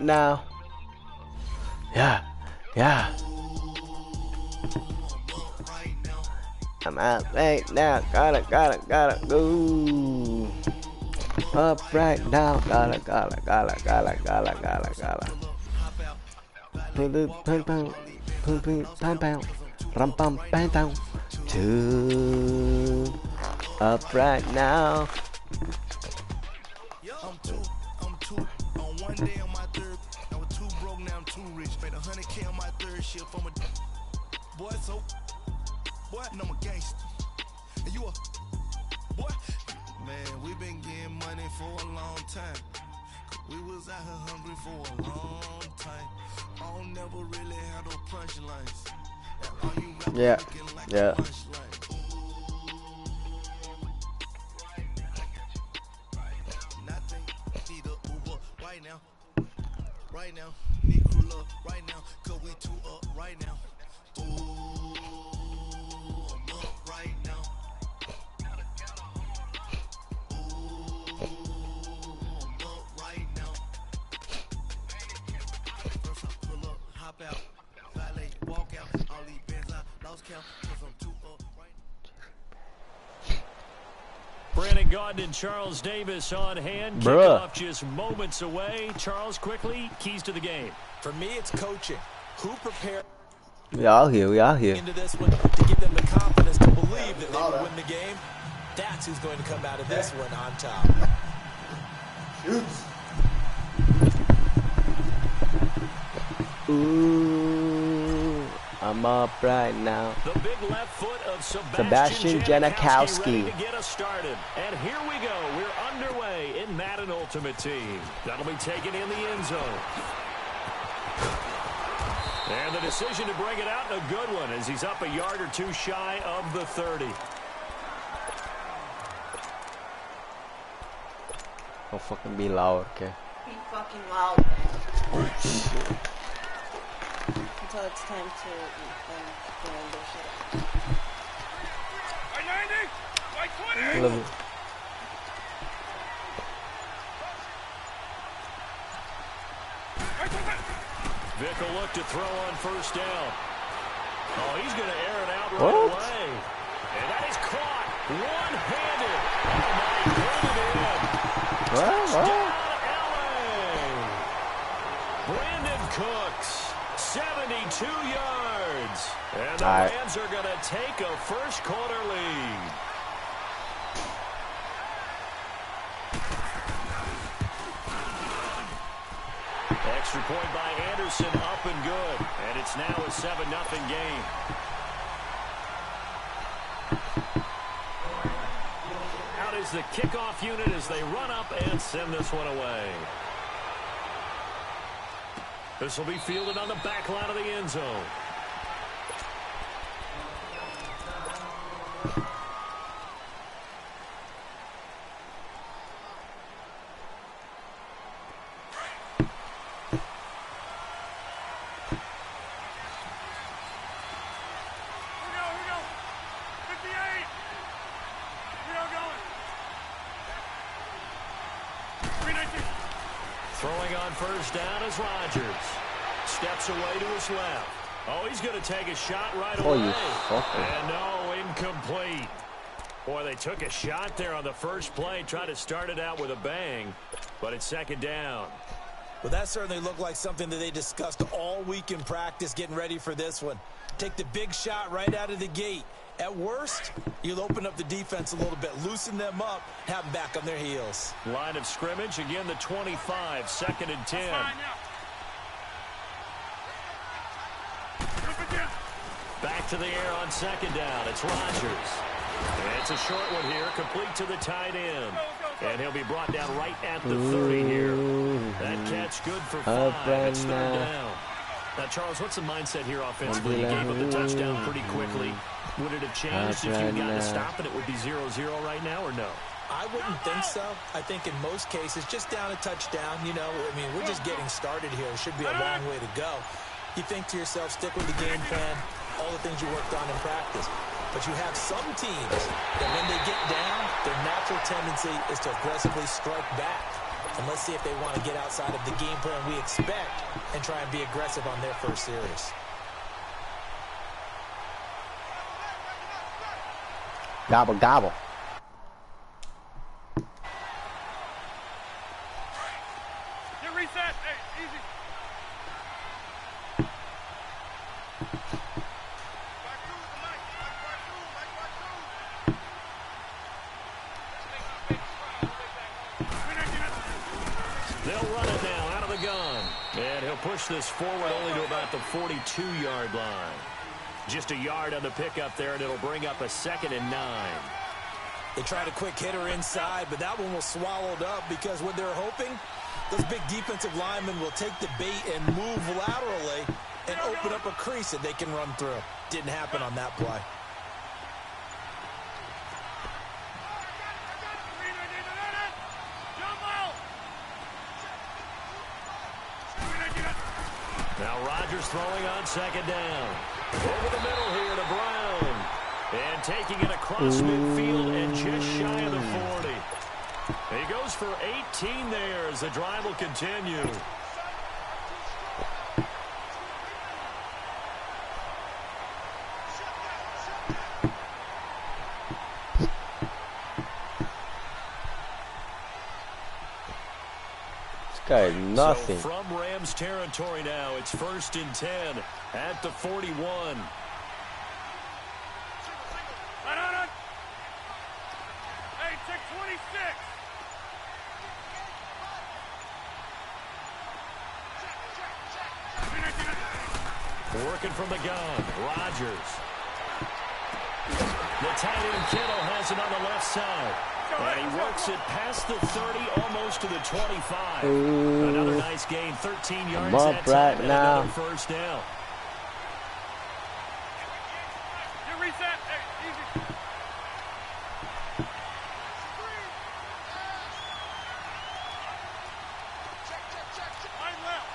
now. Yeah, yeah. I'm out right now. Gotta go. Up right now. Gotta. Pum, rum pum bang down. Two. Up right now. I'm two on one day on my third. I was too broke, now I'm too rich. Made 100K on my third shift. I'm a boy, so boy, and I'm a gangster. And you a boy, man. We been getting money for a long time. We was out here hungry for a long time. I don't never really have no punchlines. Yeah. Right now, need crew love right now, cause we two up right now. Ooh, I'm up right now. Ooh, I'm up right now. First I pull up, hop out, valet, walk out, all these bands I lost count, cause I'm two up right now. Brandon Gaudin and Charles Davis on hand. Kickoff just moments away. Charles, quickly, keys to the game. For me, it's coaching. Who prepared We all here. into this one to give them the confidence to believe that they will win the game? That's who's going to come out of this one on top. Ooh, I'm up right now. The big left foot of Sebastian Janikowski. ready to get us started. And here we go. We're underway in Madden Ultimate Team. That'll be taken in the end zone. And the decision to bring it out, a good one, as he's up a yard or two shy of the 30. Don't fucking be loud, okay? Be fucking loud, man. Until it's time to eat and their shit. By 90, by 20. Love it. Vic will look to throw on first down. Oh, he's going to air it out right away. And that is caught one-handed. Oh, my, Brandon Cooks, 72 yards. And the Rams are going to take a first quarter lead. Extra point by Anderson, up and good. And it's now a 7-0 game. Out is the kickoff unit as they run up and send this one away. This will be fielded on the back line of the end zone. Throwing on first down is Rodgers. Steps away to his left. Oh, he's going to take a shot right away. You fucker. And no, incomplete. Boy, they took a shot there on the first play. Tried to start it out with a bang, but it's second down. Well, that certainly looked like something that they discussed all week in practice getting ready for this one. Take the big shot right out of the gate. At worst, you'll open up the defense a little bit, loosen them up, have them back on their heels. Line of scrimmage, again the 25, 2nd and 10. Back to the air on second down. It's Rodgers. And it's a short one here, complete to the tight end. And he'll be brought down right at the 30 here. That catch good for 5. It's third down. Now, Charles, what's the mindset here offensively? You gave up the touchdown pretty quickly. Would it have changed if you got to stop and it would be 0-0 right now, or no? I wouldn't think so. I think in most cases, just down a touchdown, you know, I mean, we're just getting started here. It should be a long way to go. You think to yourself, stick with the game plan, all the things you worked on in practice. But you have some teams that when they get down, their natural tendency is to aggressively strike back. And let's see if they want to get outside of the game plan we expect and try and be aggressive on their first series. Gobble, gobble. Get reset. Hey, easy. They'll run it now out of the gun. And he'll push this forward only to about the 42-yard line. Just a yard on the pickup there, and it'll bring up a 2nd and 9. They tried a quick hitter inside, but that one was swallowed up because what they're hoping, those big defensive linemen will take the bait and move laterally and open up a crease that they can run through. Didn't happen on that play. Now Rodgers throwing on 2nd down. Over the middle here to Brown. And taking it across midfield and just shy of the 40. He goes for 18 there as the drive will continue. Guy, nothing. So from Rams territory now, it's 1st and 10 at the 41. Hey, check 26. Working from the gun, Rodgers. The tight end Kittle has it on the left side. And he works it past the 30, almost to the 25. Another nice gain, 13 yards that time, right and now. another first down. Get reset. Hey, easy. Line left.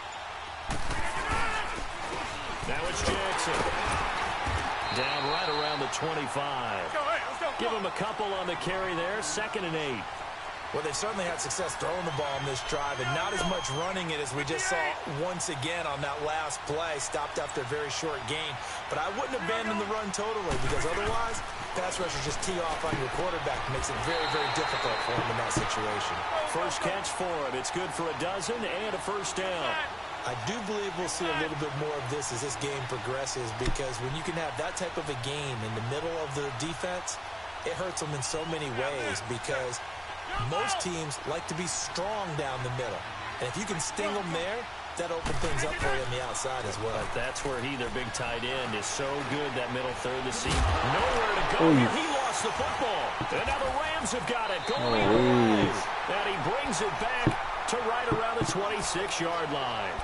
Now it's Jackson. Down right around the 25. Let's go, hey, let's go. Give him a couple on the carry there, 2nd and 8. Well, they've certainly had success throwing the ball on this drive and not as much running it as we just saw once again on that last play. Stopped after a very short gain. But I wouldn't abandon the run totally because otherwise, pass rushers just tee off on your quarterback. Makes it very, very difficult for him in that situation. First catch for him. It's good for a dozen and a first down. I do believe we'll see a little bit more of this as this game progresses because when you can have that type of a game in the middle of the defense, it hurts them in so many ways because most teams like to be strong down the middle. And if you can sting them there, that opens things up for you on the outside as well. But that's where their big tight end, is so good, that middle third to see. Nowhere to go. He lost the football. And now the Rams have got it. Going away. And he brings it back to right around the 26-yard line.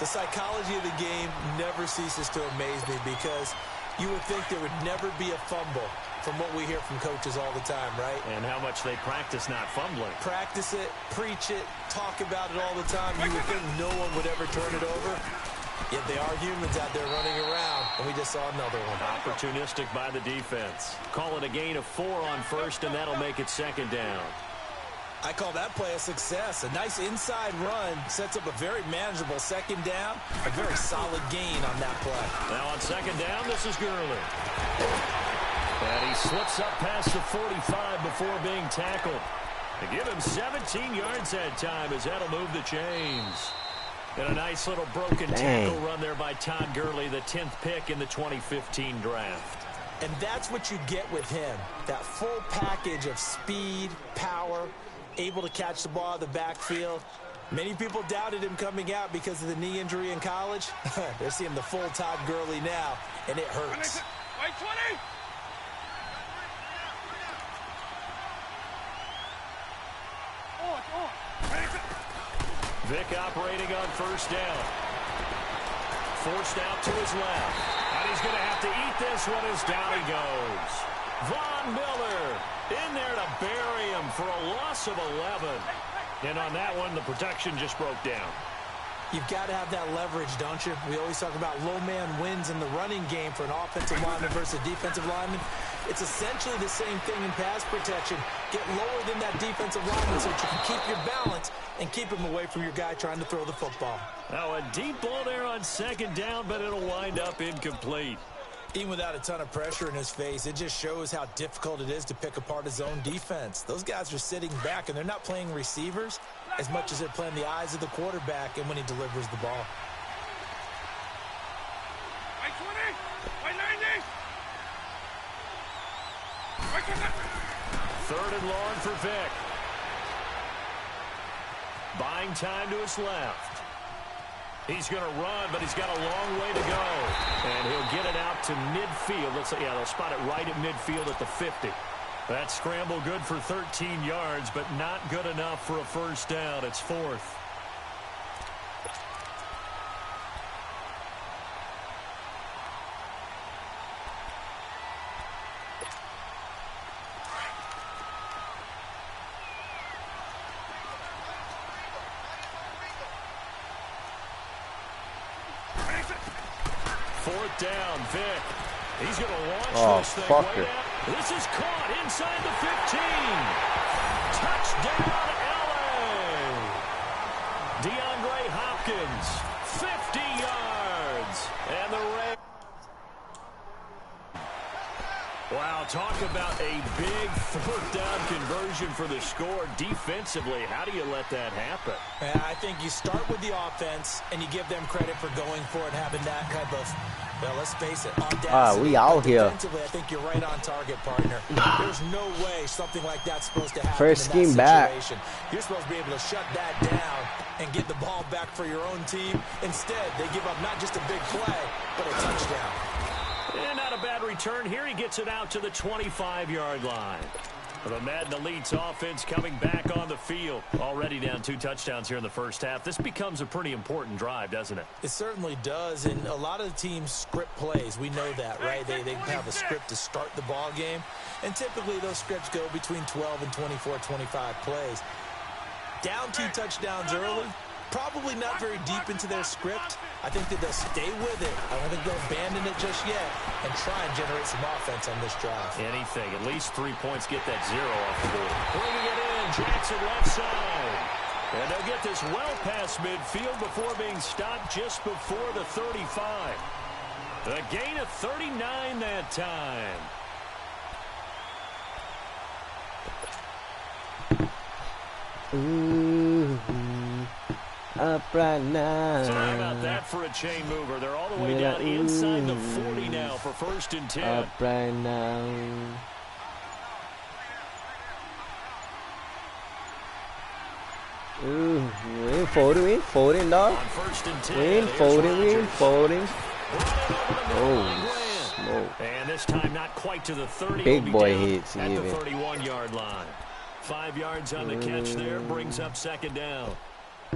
The psychology of the game never ceases to amaze me because you would think there would never be a fumble from what we hear from coaches all the time, right? And how much they practice not fumbling. Practice it, preach it, talk about it all the time. You would think no one would ever turn it over. Yet they are humans out there running around, and we just saw another one. Opportunistic by the defense. Call it a gain of 4 on first, and that'll make it 2nd down. I call that play a success. A nice inside run sets up a very manageable 2nd down. A very solid gain on that play. Now on 2nd down, this is Gurley. And he slips up past the 45 before being tackled. They give him 17 yards that time as that'll move the chains. And a nice little broken tackle run there by Todd Gurley, the 10th pick in the 2015 draft. And that's what you get with him. That full package of speed, power, able to catch the ball in the backfield. Many people doubted him coming out because of the knee injury in college. They're seeing the full Todd Gurley now, and it hurts. Wait, 20. Vick operating on first down. Forced out to his left. And he's going to have to eat this one as down he goes. Von Miller in there to bury him for a loss of 11. And on that one, the protection just broke down. You've got to have that leverage, don't you? We always talk about low man wins in the running game for an offensive lineman versus a defensive lineman. It's essentially the same thing in pass protection. Get lower than that defensive lineman so that you can keep your balance and keep him away from your guy trying to throw the football. Now a deep ball there on second down, but it'll wind up incomplete. Even without a ton of pressure in his face, it just shows how difficult it is to pick apart his own defense. Those guys are sitting back, and they're not playing receivers as much as they're playing the eyes of the quarterback and when he delivers the ball. Right 20, right 90. Right 20. Third and long for Vick. Buying time to his left. He's going to run, but he's got a long way to go. And he'll get it out to midfield. Yeah, they'll spot it right at midfield at the 50. That scramble good for 13 yards, but not good enough for a first down. It's fourth. Fourth down, Vick. He's going to launch this thing way out. This is caught inside the 15. Touchdown, L.A. DeAndre Hopkins, 50 yards. And the Ravens. Wow, talk about a big fourth down conversion for the score. Defensively, how do you let that happen? Yeah, I think you start with the offense, and you give them credit for going for it, having that type of, well, let's face it, audacity. We out here. Defensively, I think you're right on target, partner. There's no way something like that's supposed to happen First in scheme that back. situation. You're supposed to be able to shut that down and get the ball back for your own team. Instead, they give up not just a big play, but a touchdown. And not a bad return here. He gets it out to the 25-yard line. The Madden Elite's offense coming back on the field. Already down 2 touchdowns here in the first half. This becomes a pretty important drive, doesn't it? It certainly does, and a lot of the teams script plays. We know that, right? They have a script to start the ball game, and typically those scripts go between 12 and 24, 25 plays. Down 2 touchdowns early, probably not very deep into their script. I think that they'll stay with it. I don't think they'll abandon it just yet and try and generate some offense on this drive. Anything. At least 3 points. Get that 0 off the board. Bringing it in. Jackson left side. And they'll get this well past midfield before being stopped just before the 35. A gain of 39 that time. Ooh. Up right now. Sorry about that for a chain mover. They're all the way down inside the 40 now for 1st and 10. Up right now. Ooh, we ain't folding, dog. On 1st and 10. We ain't folding. Oh, smoke. And this time not quite to the 30. Big boy hits at even. the 31-yard line. 5 yards on the catch there. Brings up 2nd down.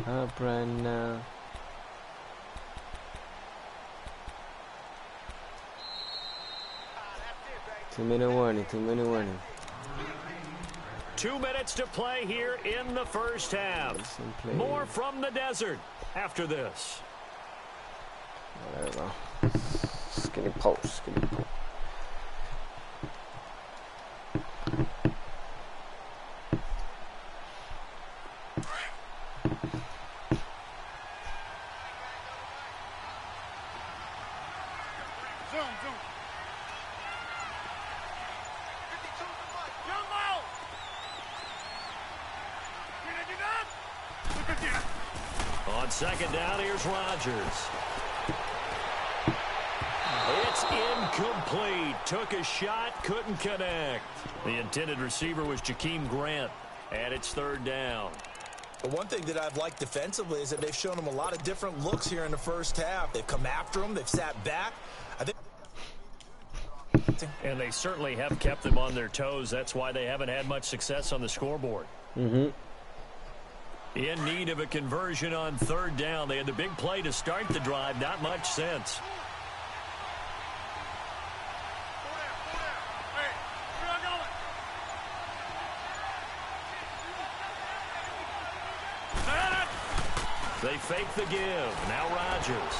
Up right now. Two-minute warning. 2 minutes to play here in the first half. More from the desert after this. Whatever. Skinny post. Zoom. Young Mo! On 2nd down, here's Rodgers. It's incomplete. Took a shot, couldn't connect. The intended receiver was Jakeem Grant, and it's 3rd down. But one thing that I've liked defensively is that they've shown him a lot of different looks here in the first half. They've come after him. They've sat back. I think. And they certainly have kept them on their toes. That's why they haven't had much success on the scoreboard. Mm-hmm. In need of a conversion on 3rd down. They had the big play to start the drive. Not much sense. They fake the give. Now Rodgers.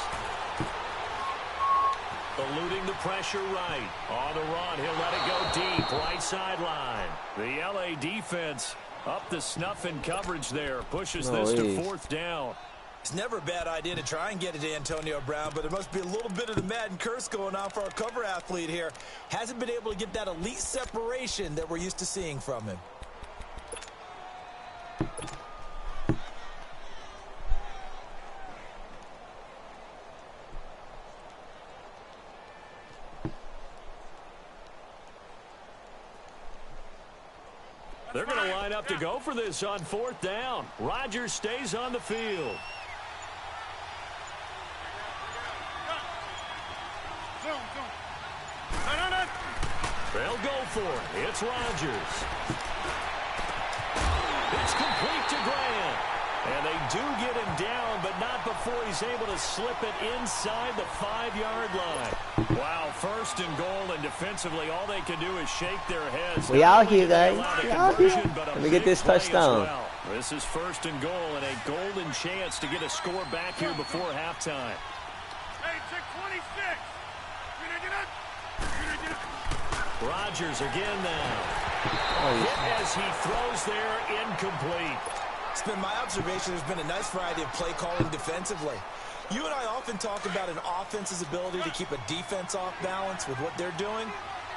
Eluding the pressure right. On the run, he'll let it go deep. Right sideline. The LA defense up the snuff in coverage there. Pushes this to 4th down. It's never a bad idea to try and get it to Antonio Brown, but there must be a little bit of the Madden curse going on for our cover athlete here. Hasn't been able to get that elite separation that we're used to seeing from him. They're going to line up to go for this on 4th down. Rodgers stays on the field. They'll go for it. It's Rodgers. It's complete to Grant. And they do get him down, but not before he's able to slip it inside the 5-yard line. Wow, 1st and goal, and defensively, all they can do is shake their heads. We out here, guys. We out here. Let me get this touchdown. Well. This is 1st and goal, and a golden chance to get a score back here before halftime. Hey, check 26. Rodgers again now. Hit as he throws there, incomplete. It's been my observation there's been a nice variety of play calling defensively. You and I often talk about an offense's ability to keep a defense off balance with what they're doing.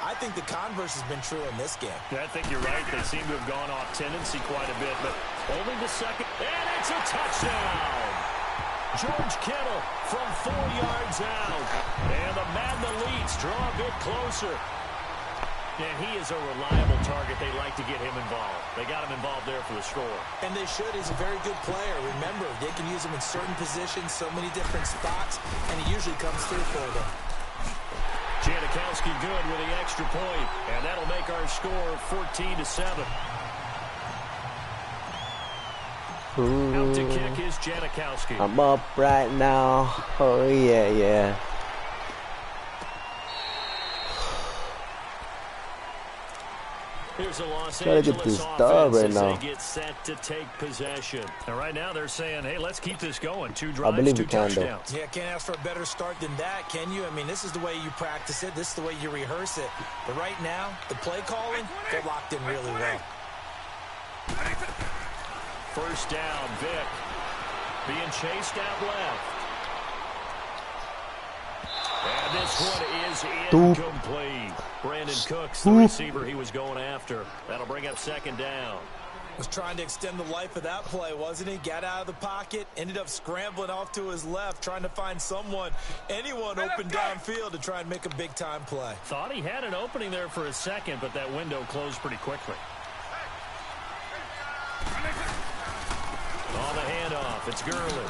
I think the converse has been true in this game. I think you're right. They seem to have gone off tendency quite a bit, but only the second. And it's a touchdown. George Kittle from 4 yards out. And the Madden elites draw a bit closer. And he is a reliable target. They like to get him involved. They got him involved there for the score. And they should. He's a very good player. Remember, they can use him in certain positions, so many different spots, and he usually comes through for them. Janikowski good with the extra point, and that'll make our score 14-7. Out to kick is Janikowski. I'm up right now. Oh, yeah, yeah. Here's a Los Trying to get Angeles this dub right offense now. as they get set to take possession. And right now they're saying, hey, let's keep this going. 2 I drives, believe 2 we can, though. touchdowns. Yeah, can't ask for a better start than that, can you? I mean, this is the way you practice it. This is the way you rehearse it. But right now, the play calling, they're locked in really well. 1st down, Vick. Being chased out left. And this one is incomplete. Brandon Cooks, the receiver he was going after. That'll bring up 2nd down. Was trying to extend the life of that play, wasn't he? Got out of the pocket, ended up scrambling off to his left, trying to find anyone open downfield to try and make a big-time play. Thought he had an opening there for a second, but that window closed pretty quickly. On the handoff, it's Gurley.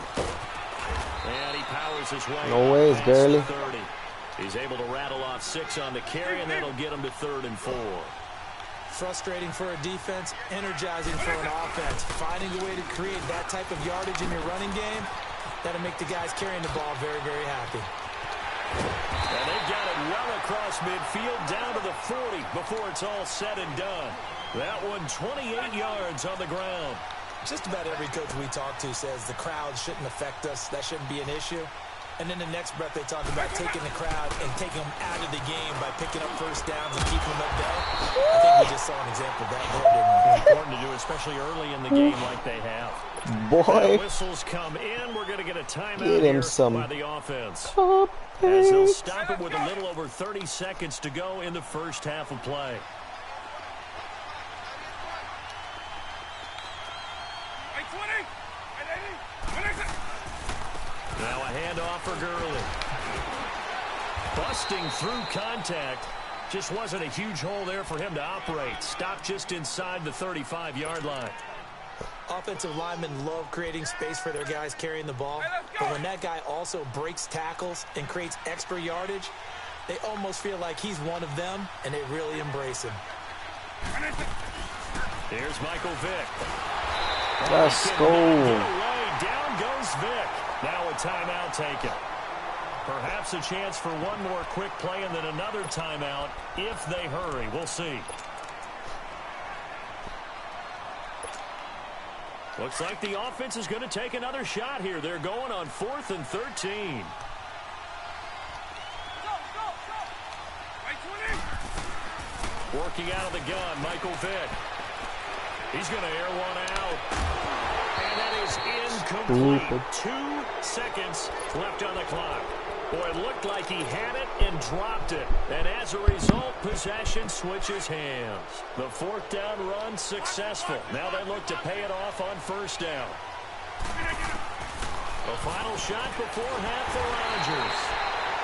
And he powers his way. No way, it's Gurley. 30. He's able to rattle off 6 on the carry, and that'll get him to 3rd and 4. Frustrating for a defense, energizing for an offense. Finding a way to create that type of yardage in your running game, that'll make the guys carrying the ball very, very happy. And they've got it well across midfield, down to the 40 before it's all said and done. That one 28 yards on the ground. Just about every coach we talk to says the crowd shouldn't affect us. That shouldn't be an issue. And in the next breath, they talk about taking the crowd and taking them out of the game by picking up 1st downs and keeping them at bay. I think we just saw an example of that there, didn't we? Important to do, especially early in the game like they have. Boy. Whistles come in. We're going to get a timeout Get him here some by the offense. topics. As they'll stop it with a little over 30 seconds to go in the 1st half of play. Now a handoff for Gurley. Busting through contact. Just wasn't a huge hole there for him to operate. Stopped just inside the 35-yard line. Offensive linemen love creating space for their guys carrying the ball. But when that guy also breaks tackles and creates extra yardage, they almost feel like he's one of them, and they really embrace him. Here's Michael Vick. Let's go. Down goes Vick. Now a timeout taken. Perhaps a chance for one more quick play and then another timeout if they hurry. We'll see. Looks like the offense is going to take another shot here. They're going on 4th and 13. Working out of the gun, Michael Vick. He's going to air one out. And that is incomplete. 2 seconds left on the clock. Boy, it looked like he had it and dropped it. And as a result, possession switches hands. The 4th down run successful. Now they look to pay it off on 1st down. The final shot before half for Rodgers.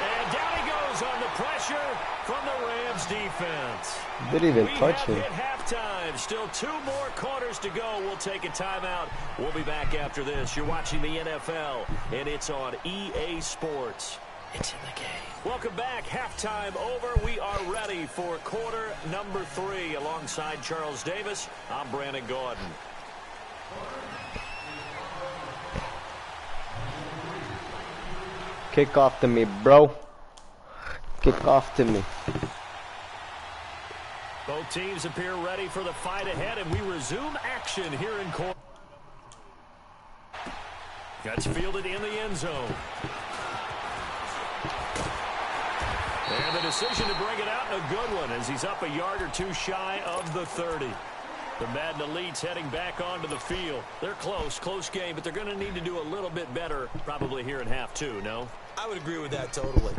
And down he goes on the pressure from the Rams defense. Didn't even touch him. Hit halftime. Still 2 more quarters to go. We'll take a timeout. We'll be back after this. You're watching the NFL, and it's on EA Sports. It's in the game. Welcome back. Halftime over. We are ready for quarter number 3. Alongside Charles Davis, I'm Brandon Gordon. Kick off to me, bro. Kick off to me. Both teams appear ready for the fight ahead, and we resume action here in quarter. Gets fielded in the end zone. And the decision to bring it out, a good one, as he's up a yard or 2 shy of the 30. The Madden Elites heading back onto the field. They're close game, but they're going to need to do a little bit better probably here in half 2, no? I would agree with that totally.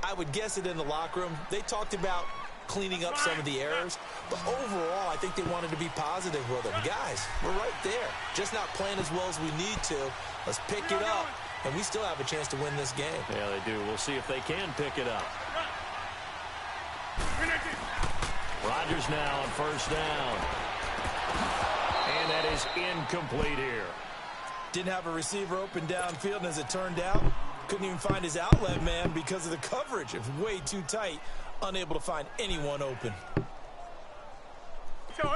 I would guess it in the locker room. They talked about cleaning up some of the errors, but overall, I think they wanted to be positive with them. Guys, we're right there. Just not playing as well as we need to. Let's pick it up, and we still have a chance to win this game. Yeah, they do. We'll see if they can pick it up. Rodgers now on 1st down. And that is incomplete here. Didn't have a receiver open downfield, and as it turned out, couldn't even find his outlet man because of the coverage. It was way too tight, unable to find anyone open.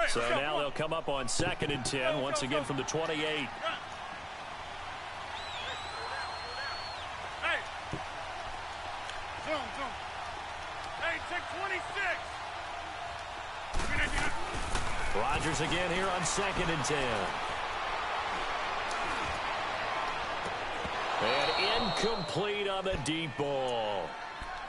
So now they'll come up on 2nd and 10, once again from the 28. Hey, zoom. Hey, check 26. Rodgers again here on 2nd and 10. And incomplete on the deep ball.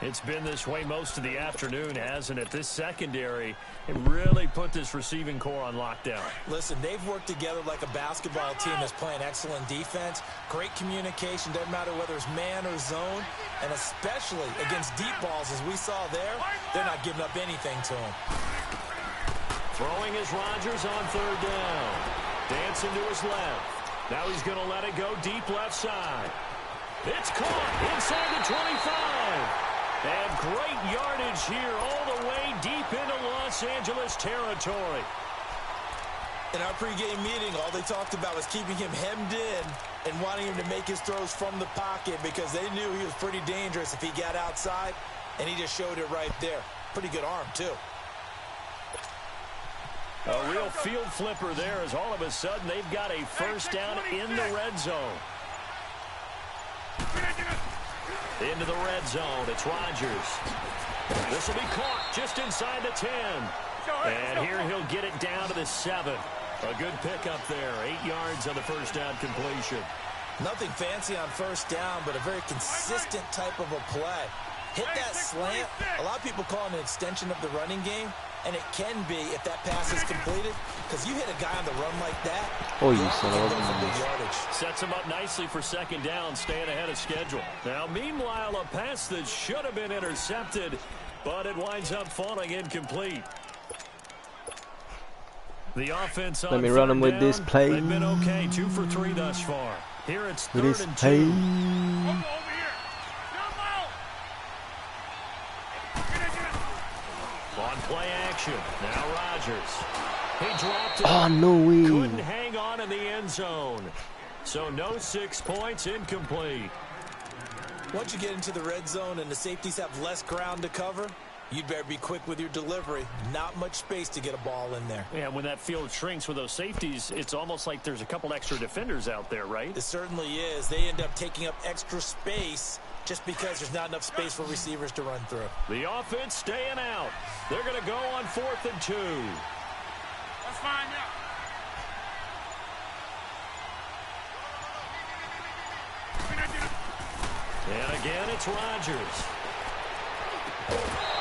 It's been this way most of the afternoon, hasn't it? This secondary really put this receiving core on lockdown. Listen, they've worked together like a basketball team that's playing excellent defense. Great communication, doesn't matter whether it's man or zone. And especially against deep balls, as we saw there, they're not giving up anything to them. Throwing is Rodgers on 3rd down. Dancing to his left. Now he's going to let it go deep left side. It's caught inside the 25. And great yardage here all the way deep into Los Angeles territory. In our pregame meeting, all they talked about was keeping him hemmed in and wanting him to make his throws from the pocket because they knew he was pretty dangerous if he got outside, and he just showed it right there. Pretty good arm, too. A real field flipper there as all of a sudden they've got a 1st down in the red zone. Into the red zone, it's Rodgers. This will be caught just inside the 10. And here he'll get it down to the 7. A good pickup there, 8 yards on the 1st down completion. Nothing fancy on 1st down, but a very consistent type of a play. Hit that slant. A lot of people call it an extension of the running game. And it can be if that pass is completed, because you hit a guy on the run like that. Oh, you son of a bitch. Sets him up nicely for 2nd down, staying ahead of schedule. Now, meanwhile, a pass that should have been intercepted, but it winds up falling incomplete. The offense on Let me run him with this play. They've been okay, 2 for 3 thus far. Here it's 3rd This and 2. play. On play action. Now Rodgers. He dropped it. Oh, no way. Couldn't hang on in the end zone. So no 6 points, incomplete. Once you get into the red zone and the safeties have less ground to cover, you'd better be quick with your delivery. Not much space to get a ball in there. Yeah, when that field shrinks with those safeties, it's almost like there's a couple extra defenders out there, right? It certainly is. They end up taking up extra space just because there's not enough space for receivers to run through. The offense staying out. They're going to go on 4th and 2. That's fine now. And again, it's Rodgers.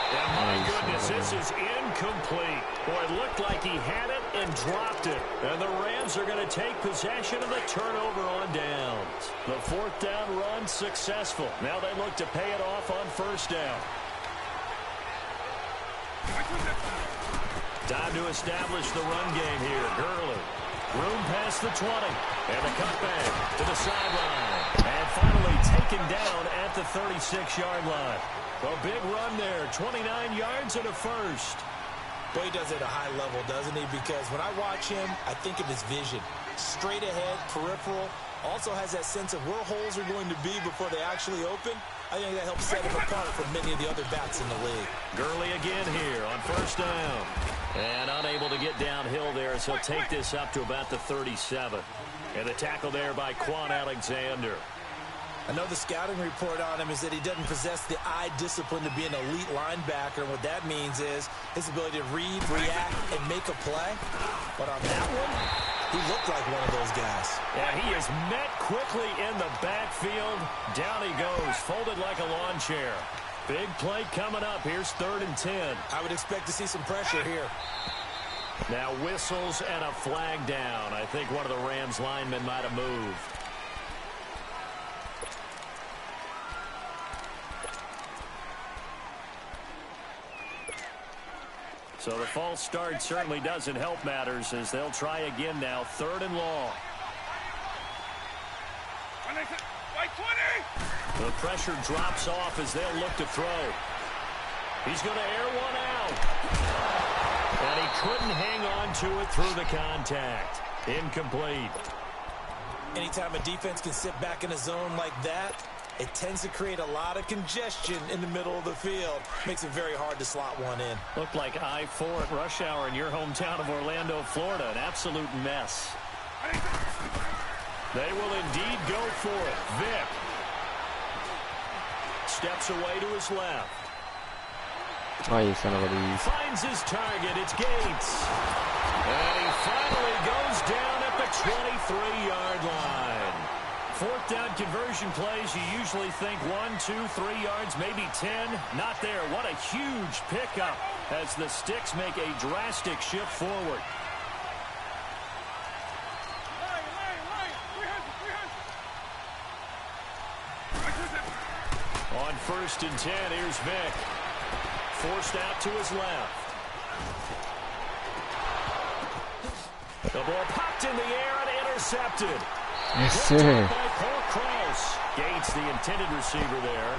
And my goodness, this is incomplete. Boy, it looked like he had it and dropped it. And the Rams are going to take possession of the turnover on downs. The fourth down run successful. Now they look to pay it off on first down. Time to establish the run game here. Gurley. Room past the 20. And the cutback to the sideline. And finally taken down at the 36-yard line. A big run there. 29 yards and a first. Well, he does it at a high level, doesn't he? Because when I watch him, I think of his vision. Straight ahead, peripheral. Also has that sense of where holes are going to be before they actually open. I think that helps set him apart from many of the other backs in the league. Gurley again here on first down. And unable to get downhill there, as he'll take this up to about the 37. And the tackle there by Quan Alexander. I know the scouting report on him is that he doesn't possess the eye discipline to be an elite linebacker. And what that means is his ability to read, react, and make a play. But on that one, he looked like one of those guys. Yeah, he is met quickly in the backfield. Down he goes, folded like a lawn chair. Big play coming up. Here's 3rd and 10. I would expect to see some pressure here. Now whistles and a flag down. I think one of the Rams linemen might have moved. So the false start certainly doesn't help matters, as they'll try again now. 3rd and long. The pressure drops off as they'll look to throw. He's going to air one out. And he couldn't hang on to it through the contact. Incomplete. Anytime a defense can sit back in a zone like that, it tends to create a lot of congestion in the middle of the field. Makes it very hard to slot one in. Looked like I-4 at rush hour in your hometown of Orlando, Florida. An absolute mess. They will indeed go for it. Vick steps away to his left. Oh, you son of a beast. Finds his target. It's Gates. And he finally goes down at the 23-yard line. 4th down conversion plays, you usually think 1, 2, 3 yards, maybe 10. Not there. What a huge pickup as the Sticks make a drastic shift forward. On 1st and 10, here's Vick. Forced out to his left. The ball popped in the air and intercepted. Yes, sir. By Paul Krause. Gates, the intended receiver there.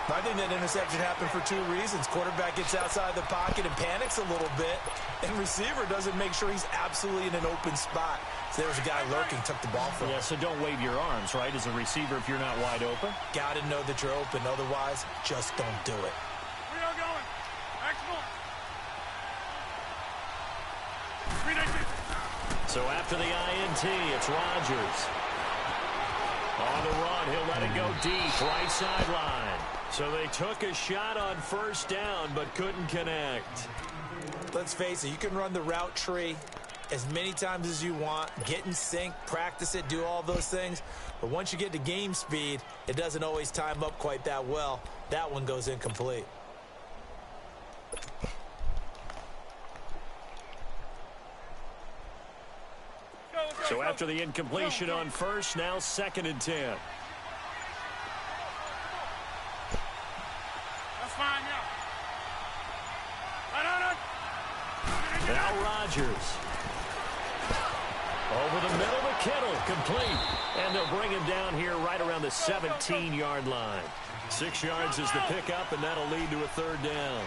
I think that interception happened for 2 reasons. Quarterback gets outside the pocket and panics a little bit, and receiver doesn't make sure he's absolutely in an open spot. So there's a guy lurking, took the ball from him. Yeah, so don't wave your arms, right, as a receiver if you're not wide open. Got to know that you're open. Otherwise, just don't do it. We are going. Excellent. So after the INT, it's Rodgers. On the run, he'll let it go deep, right sideline. So they took a shot on first down, but couldn't connect. Let's face it, you can run the route tree as many times as you want, get in sync, practice it, do all those things. But once you get to game speed, it doesn't always time up quite that well. That one goes incomplete. So after the incompletion on first, now 2nd and 10. That's fine, yeah. Now Rodgers. Over the middle to Kittle, complete. And they'll bring him down here right around the 17-yard line. 6 yards is the pickup, and that'll lead to a 3rd down.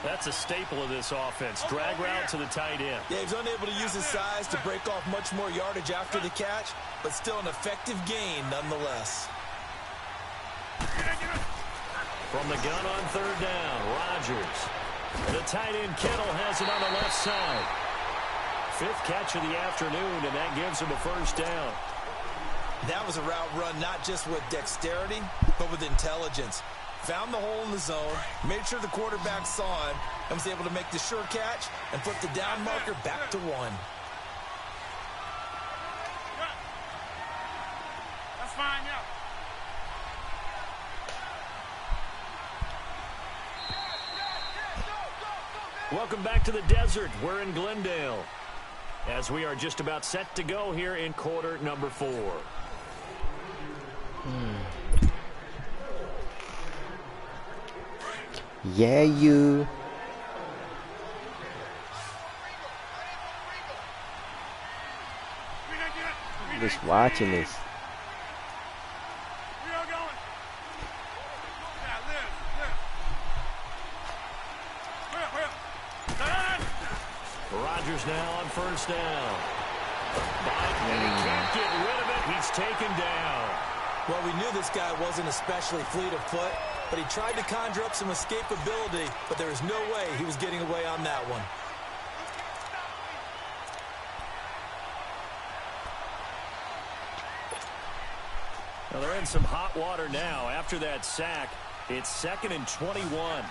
That's a staple of this offense. Drag route to the tight end. Yeah, he's unable to use his size to break off much more yardage after the catch, but still an effective gain nonetheless. From the gun on 3rd down, Rodgers. The tight end Kittle has it on the left side. 5th catch of the afternoon, and that gives him a 1st down. That was a route run not just with dexterity, but with intelligence. Found the hole in the zone, made sure the quarterback saw him, and was able to make the sure catch and put the down marker back to 1. That's fine, yeah. Welcome back to the desert. We're in Glendale, as we are just about set to go here in quarter number 4. Yeah, you. Just watching this. We are going. Yeah, live. Hurry up. Done. Rodgers now on first down. And he can't get rid of it. He's taken down. Well, we knew this guy wasn't especially fleet of foot, but he tried to conjure up some escapability, but there was no way he was getting away on that one. Well, they're in some hot water now. After that sack, it's 2nd and 21.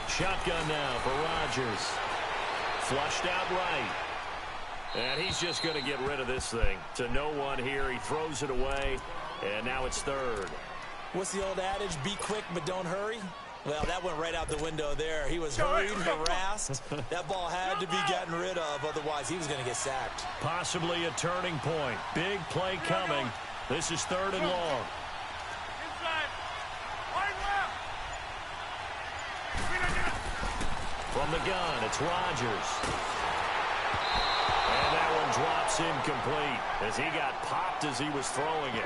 Shotgun now for Rodgers. Flushed out right. And he's just going to get rid of this thing. To no one here. He throws it away. And now it's 3rd. What's the old adage? Be quick, but don't hurry. Well, that went right out the window there. He was hurried, harassed. That ball had to be gotten rid of. Otherwise, he was going to get sacked. Possibly a turning point. Big play coming. This is 3rd and long. Inside. Wide left. From the gun, it's Rodgers. And that one drops incomplete as he got popped as he was throwing it.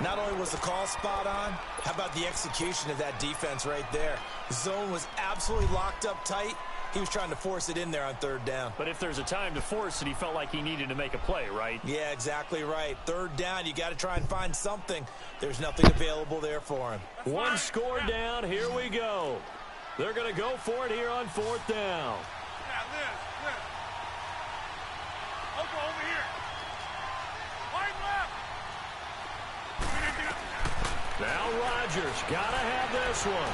Not only was the call spot on, how about the execution of that defense right there? The zone was absolutely locked up tight. He was trying to force it in there on 3rd down. But if there's a time to force it, he felt like he needed to make a play, right? Yeah, exactly right. 3rd down, you got to try and find something. There's nothing available there for him. One score down. Here we go. They're going to go for it here on 4th down. Yeah, Liz. Loco over here. Wide left. Now Rodgers got to have this one.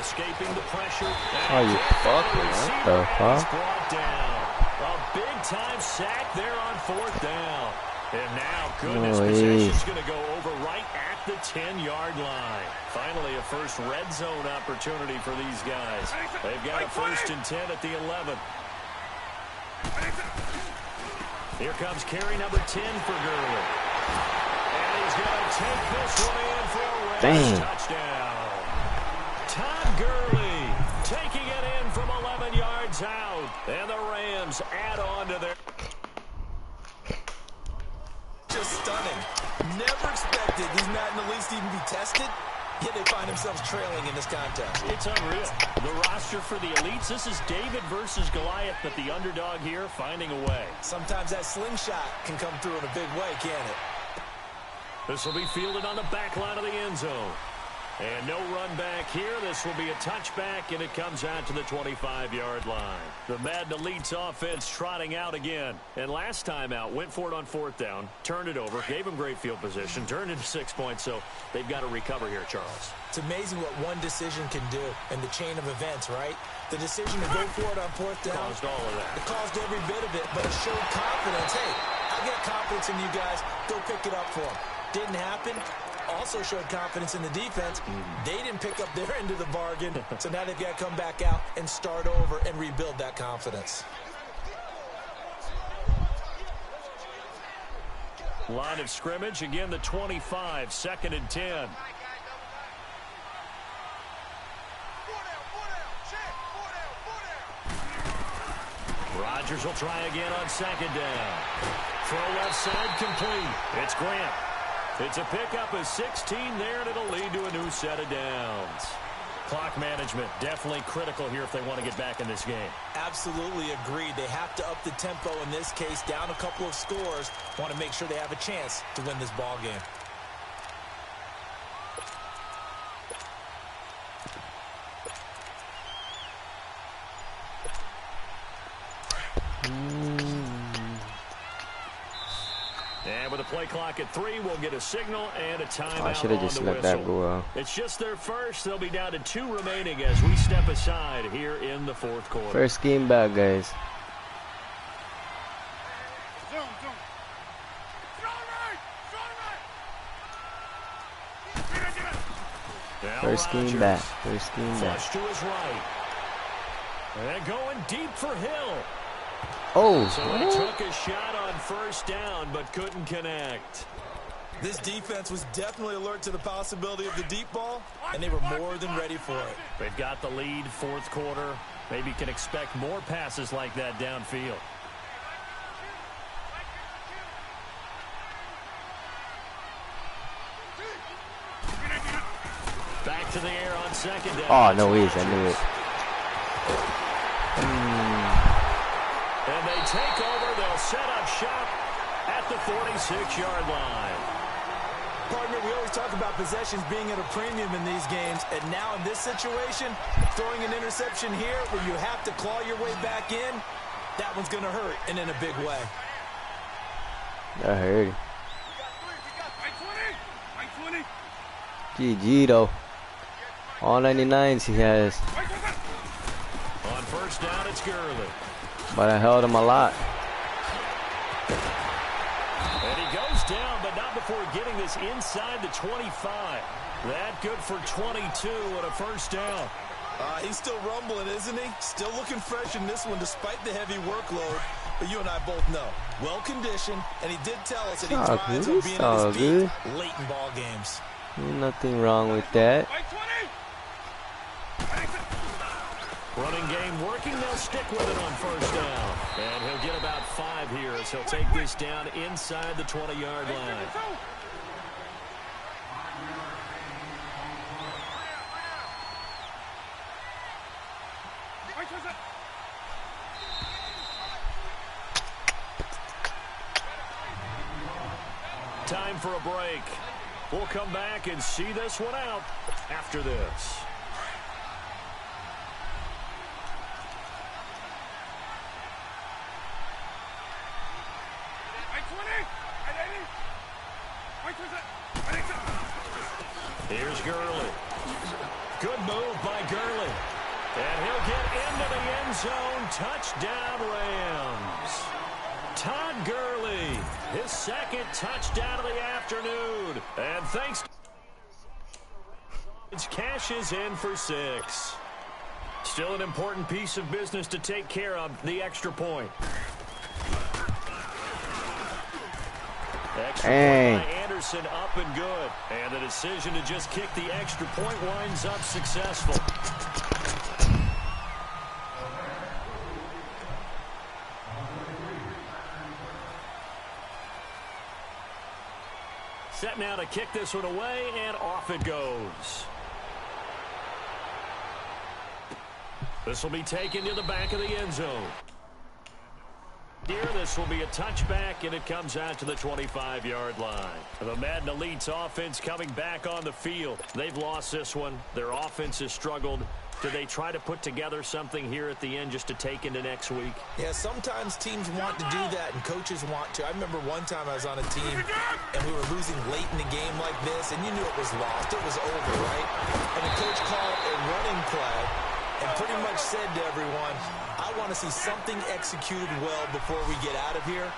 Escaping the pressure. Oh, you fucking what the fuck? Brought down. A big-time sack there on 4th down. And now, goodness, possession's going to go over right at the 10-yard line. Finally, a first red zone opportunity for these guys. They've got a 1st and 10 at the 11. Here comes carry number 10 for Gurley. And he's going to take this one in for a Rams touchdown. Todd Gurley taking it in from 11 yards out. And the Rams add on to their... Just stunning. Never expected these men in the least even be tested, yet they find themselves trailing in this contest. It's unreal. The roster for the elites, this is David versus Goliath, but the underdog here finding a way. Sometimes that slingshot can come through in a big way, can't it? This will be fielded on the back line of the end zone. And no run back here. This will be a touchback, and it comes out to the 25-yard line. The Madden Elites offense trotting out again. And last time out, went for it on 4th down, turned it over, gave them great field position, turned into 6 points, so they've got to recover here, Charles. It's amazing what one decision can do in the chain of events, right? The decision to go for it on 4th down. Caused all of that. It caused every bit of it, but it showed confidence. Hey, I got confidence in you guys. Go pick it up for them. Didn't happen. Also showed confidence in the defense. They didn't pick up their end of the bargain, so now they've got to come back out and start over and rebuild that confidence. Line of scrimmage, again the 25, 2nd and 10. Rodgers will try again on 2nd down. Throw left side complete. It's Grant. It's a pickup of 16 there, and it'll lead to a new set of downs. Clock management definitely critical here if they want to get back in this game. Absolutely agreed. They have to up the tempo in this case, down a couple of scores. Want to make sure they have a chance to win this ball game. And with a play clock at 3, we'll get a signal and a timeout. I should have just let that go out. It's just their first. They'll be down to 2 remaining as we step aside here in the 4th quarter. First game back, guys. Zone. Strong right. First scheme back. First scheme back. Flush to his right. And going deep for Hill. Oh. So he took a shot on first down, but couldn't connect. This defense was definitely alert to the possibility of the deep ball, and they were more than ready for it. They've got the lead, fourth quarter. Maybe can expect more passes like that downfield. Back to the air on second down. Oh, no, I knew it. And they take over. They'll set up shop at the 46-yard line. Partner, we always talk about possessions being at a premium in these games, and now in this situation, throwing an interception here where you have to claw your way back in, that one's going to hurt, and in a big way. That hurt. GG though. All 99s he has. On first down, it's Gurley. But I held him a lot. And he goes down, but not before getting this inside the 25. That good for 22 and a first down. He's still rumbling, isn't he? Still looking fresh in this one despite the heavy workload. But you and I both know, well-conditioned, and he did tell us that he thrives on being at his peak late in ball games. Nothing wrong with that. Running game working, they'll stick with it on first down. And he'll get about 5 here as he'll take this down inside the 20-yard line. Time for a break. We'll come back and see this one out after this. Here's Gurley. Good move by Gurley. And he'll get into the end zone. Touchdown, Rams. Todd Gurley, his second touchdown of the afternoon. And thanks to cashes in for 6. Still an important piece of business to take care of, the extra point. Extra point by Anderson up and good. And the decision to just kick the extra point winds up successful. Set now to kick this one away, and off it goes. This will be taken to the back of the end zone. Here, this will be a touchback, and it comes out to the 25-yard line. The Madden Elites offense coming back on the field. They've lost this one. Their offense has struggled. Do they try to put together something here at the end just to take into next week? Yeah, sometimes teams want to do that, and coaches want to. I remember one time I was on a team, and we were losing late in the game like this, and you knew it was lost. It was over, right? And the coach called a running play and pretty much said to everyone, I want to see something executed well before we get out of here.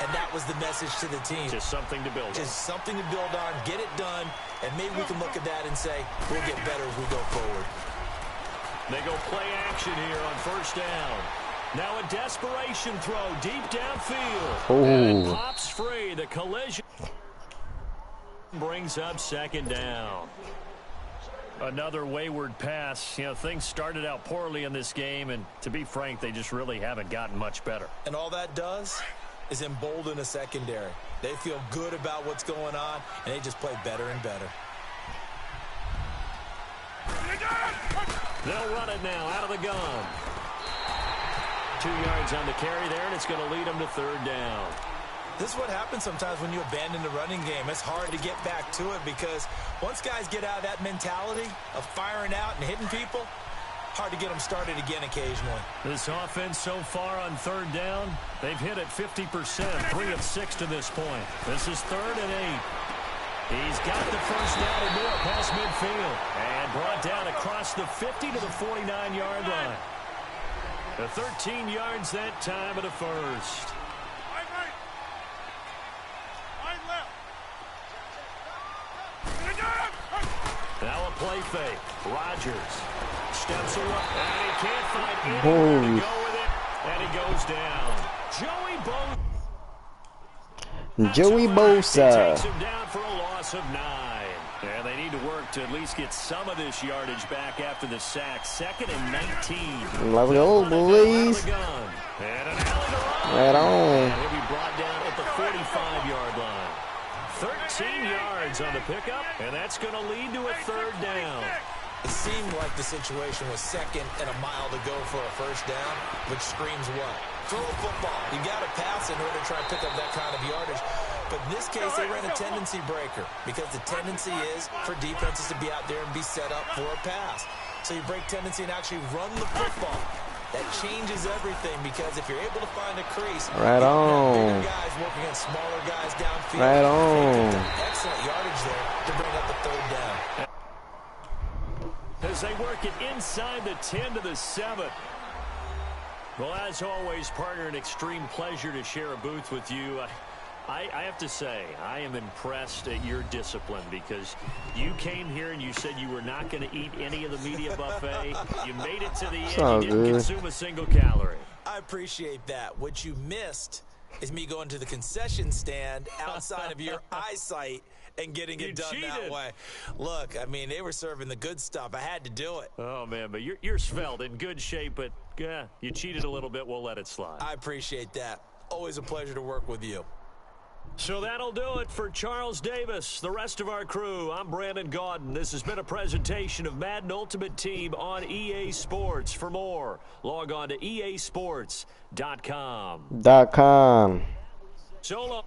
And that was the message to the team. Just something to build on. Just something to build on, get it done, and maybe we can look at that and say, we'll get better as we go forward. They go play action here on first down. Now a desperation throw deep downfield. Ooh. And it pops free. The collision brings up second down. Another wayward pass. You know, things started out poorly in this game, and to be frank, they just really haven't gotten much better. And all that does is embolden a secondary. They feel good about what's going on, and they just play better and better. They'll run it now out of the gun. 2 yards on the carry there, and it's going to lead them to third down. This is what happens sometimes when you abandon the running game. It's hard to get back to it because once guys get out of that mentality of firing out and hitting people, hard to get them started again occasionally. This offense so far on third down, they've hit it 50%, 3 of 6 to this point. This is 3rd and 8. He's got the first down and more past midfield. And brought down across the 50 to the 49-yard line. The 13 yards that time of the first. Now a play fake. Rodgers steps away, and he can't find anywhere to go with it, and he goes down. Joey Bosa takes him down for a loss of 9. And they need to work to at least get some of this yardage back after the sack. 2nd and 19. Let's go, boys. Right on. And he'll be brought down at the 45-yard line. 13 yards on the pickup, and that's going to lead to a 3rd down. It seemed like the situation was 2nd and a mile to go for a 1st down, which screams what? Throw a football. You got to pass in order to try and pick up that kind of yardage. But in this case, they ran a tendency breaker because the tendency is for defenses to be out there and be set up for a pass. So you break tendency and actually run the football. That changes everything because if you're able to find a crease, right on. Bigger guys working against smaller guys downfield. Right on. Excellent yardage there to bring up the 3rd down. As they work it inside the 10 to the 7. Well, as always, partner, an extreme pleasure to share a booth with you. I have to say, I am impressed at your discipline because you came here and you said you were not going to eat any of the media buffet. You made it to the end. You didn't consume a single calorie. I appreciate that. What you missed is me going to the concession stand outside of your eyesight and getting it done that way. Look, I mean, they were serving the good stuff. I had to do it. Oh, man, but you're svelte, in good shape, but you cheated a little bit. We'll let it slide. I appreciate that. Always a pleasure to work with you. So that'll do it for Charles Davis, the rest of our crew. I'm Brandon Gaudin. This has been a presentation of Madden Ultimate Team on EA Sports. For more, log on to easports.com. .com. So long.